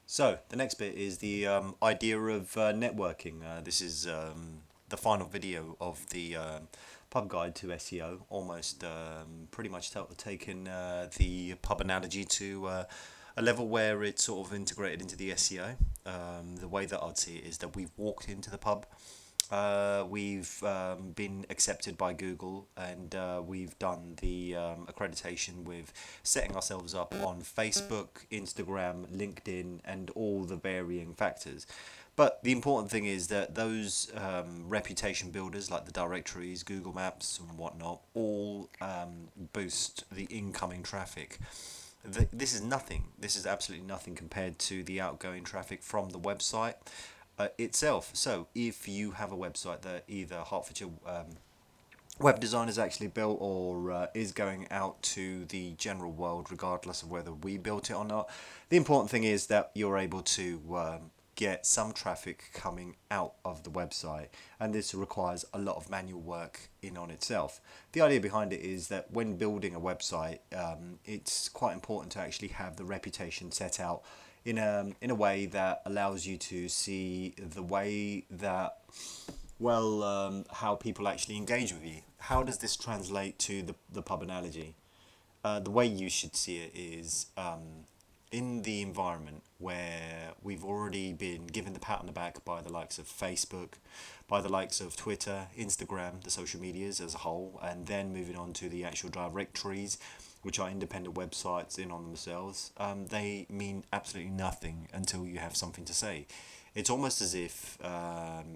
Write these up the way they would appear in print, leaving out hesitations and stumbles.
So the next bit is the idea of networking. This is the final video of the pub guide to SEO. Almost pretty much taken the pub analogy to a level where it's sort of integrated into the SEO. The way that I'd see it is that we've walked into the pub. We've been accepted by Google, and we've done the accreditation with setting ourselves up on Facebook, Instagram, LinkedIn, and all the varying factors. But the important thing is that those reputation builders like the directories, Google Maps, and whatnot, all boost the incoming traffic. This is nothing. This is absolutely nothing compared to the outgoing traffic from the website itself. So if you have a website that either Hertfordshire Web Design has actually built or is going out to the general world, regardless of whether we built it or not, the important thing is that you're able to get some traffic coming out of the website, and this requires a lot of manual work in on itself. The idea behind it is that when building a website, it's quite important to actually have the reputation set out in a way that allows you to see the way that how people actually engage with you. How does this translate to the pub analogy? The way you should see it is in the environment where we've already been given the pat on the back by the likes of Facebook, by the likes of Twitter, Instagram, the social medias as a whole, and then moving on to the actual directories, which are independent websites in on themselves. They mean absolutely nothing until you have something to say. It's almost as if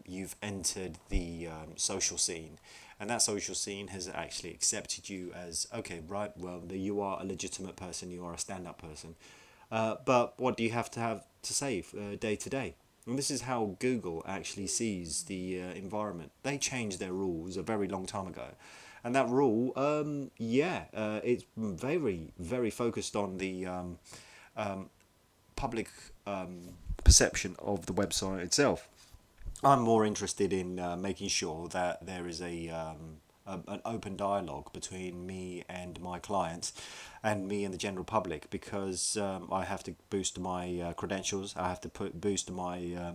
you've entered the social scene, and that social scene has actually accepted you as okay, right? Well, you are a legitimate person. You are a stand-up person. But what do you have to say day to day? And this is how Google actually sees the environment. They changed their rules a very long time ago, and that rule, it's very focused on the public perception of the website itself. I'm more interested in making sure that there is an open dialogue between me and my clients and me and the general public, because I have to boost my credentials. I have to boost my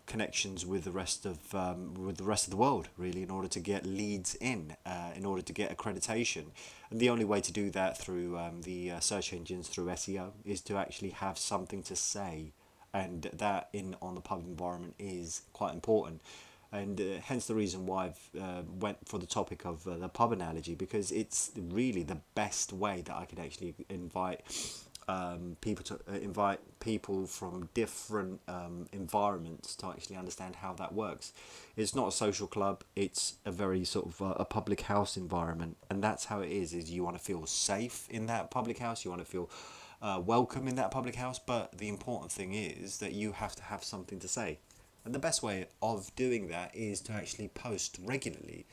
connections with the rest of the world, really, in order to get leads in order to get accreditation. And the only way to do that through the search engines, through SEO, is to actually have something to say, and that in on the pub environment is quite important. And hence the reason why I've went for the topic of the pub analogy, because it's really the best way that I could actually invite people from different environments to actually understand how that works. It's not a social club; it's a very sort of a public house environment, and that's how it is. Is you want to feel safe in that public house, you want to feel welcome in that public house, but the important thing is that you have to have something to say. And the best way of doing that is to actually post regularly.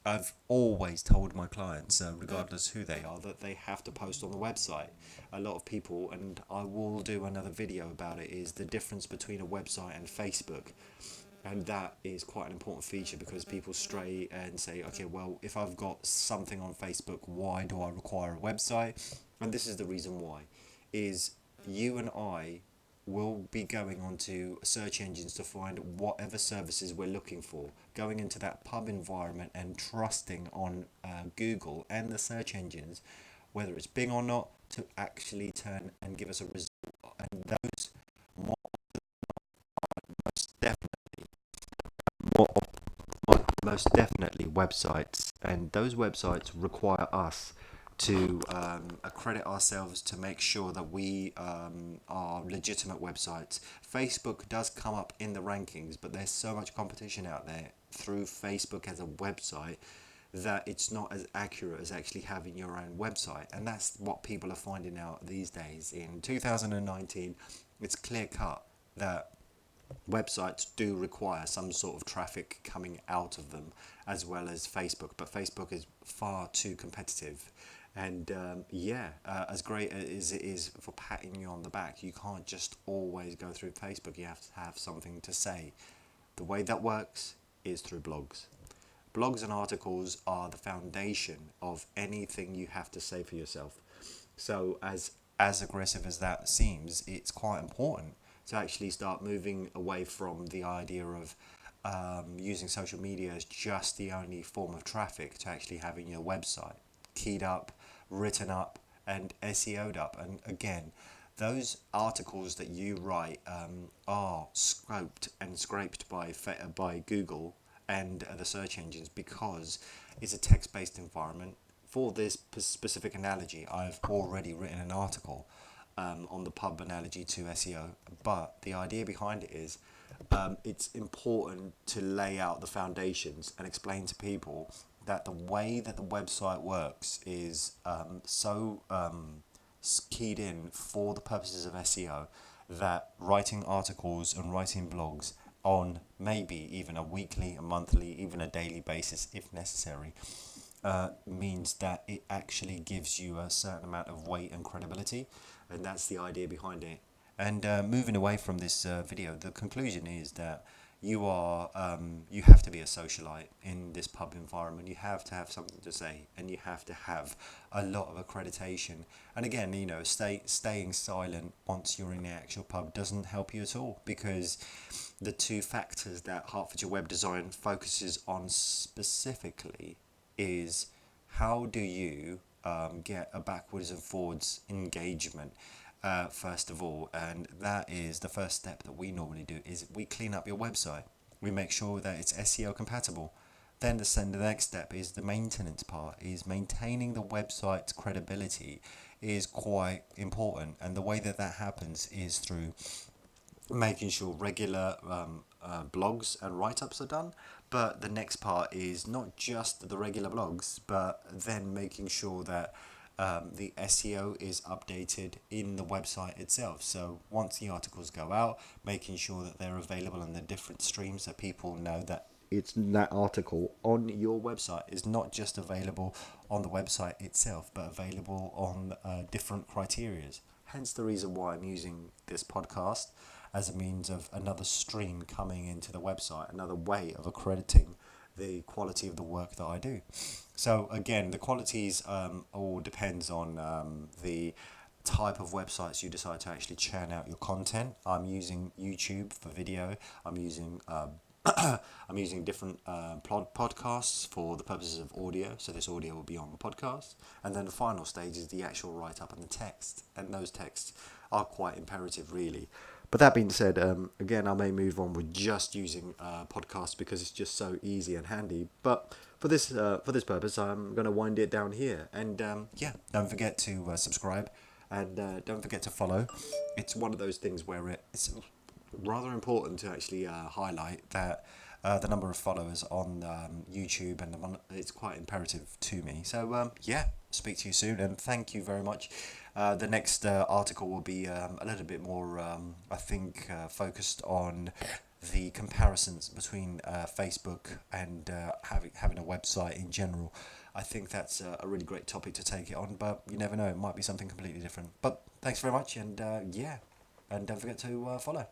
I've always told my clients, regardless who they are, that they have to post on the website. A lot of people, and I will do another video about it, is the difference between a website and Facebook. And that is quite an important feature, because people stray and say, okay, well, if I've got something on Facebook, why do I require a website? And this is the reason why, is you and I will be going onto search engines to find whatever services we're looking for, going into that pub environment and trusting on Google and the search engines, whether it's Bing or not, to actually turn and give us a result. And those more most definitely more most definitely websites, and those websites require us to accredit ourselves to make sure that we are legitimate websites. Facebook does come up in the rankings, but there's so much competition out there through Facebook as a website that it's not as accurate as actually having your own website. And that's what people are finding out these days. In 2019, it's clear cut that websites do require some sort of traffic coming out of them, as well as Facebook, but Facebook is far too competitive. And as great as it is for patting you on the back, you can't just always go through Facebook. You have to have something to say. The way that works is through blogs. Blogs and articles are the foundation of anything you have to say for yourself. So as as aggressive as that seems, it's quite important to actually start moving away from the idea of using social media as just the only form of traffic, to actually having your website keyed up, written up, and SEO'd up. And again, those articles that you write are scoped and scraped by Google and the search engines, because it's a text-based environment. For this specific analogy, I've already written an article on the pub analogy to SEO, but the idea behind it is it's important to lay out the foundations and explain to people that the way that the website works is keyed in for the purposes of SEO, that writing articles and writing blogs on maybe even a weekly, a monthly, even a daily basis if necessary, means that it actually gives you a certain amount of weight and credibility, and that's the idea behind it. And moving away from this video, the conclusion is that you have to be a socialite in this pub environment. You have to have something to say, and you have to have a lot of accreditation. And again, staying silent once you're in the actual pub doesn't help you at all, because the two factors that Hertfordshire Web Design focuses on specifically is how do you get a backwards and forwards engagement. First of all, and that is the first step that we normally do, is we clean up your website. We make sure that it's SEO compatible. Then the next step is the maintenance part, is maintaining the website's credibility is quite important, and the way that happens is through making sure regular blogs and write-ups are done. But the next part is not just the regular blogs, but then making sure that the SEO is updated in the website itself. So once the articles go out, making sure that they're available on the different streams, so people know that it's that article on your website is not just available on the website itself, but available on different criterias. Hence the reason why I'm using this podcast as a means of another stream coming into the website, another way of accrediting the quality of the work that I do. So again, the qualities all depends on the type of websites you decide to actually churn out your content. I'm using YouTube for video. I'm using I'm using different podcasts for the purposes of audio. So this audio will be on the podcast. And then the final stage is the actual write-up and the text. And those texts are quite imperative, really. But that being said, again, I may move on with just using podcasts because it's just so easy and handy. But for this purpose, I'm going to wind it down here. And don't forget to subscribe, and don't forget to follow. It's one of those things where it's rather important to actually highlight that the number of followers on YouTube, and it's quite imperative to me. So speak to you soon, and thank you very much. The next article will be a little bit more, I think, focused on the comparisons between Facebook and having a website in general. I think that's a really great topic to take it on, but you never know, it might be something completely different. But thanks very much, and and don't forget to follow.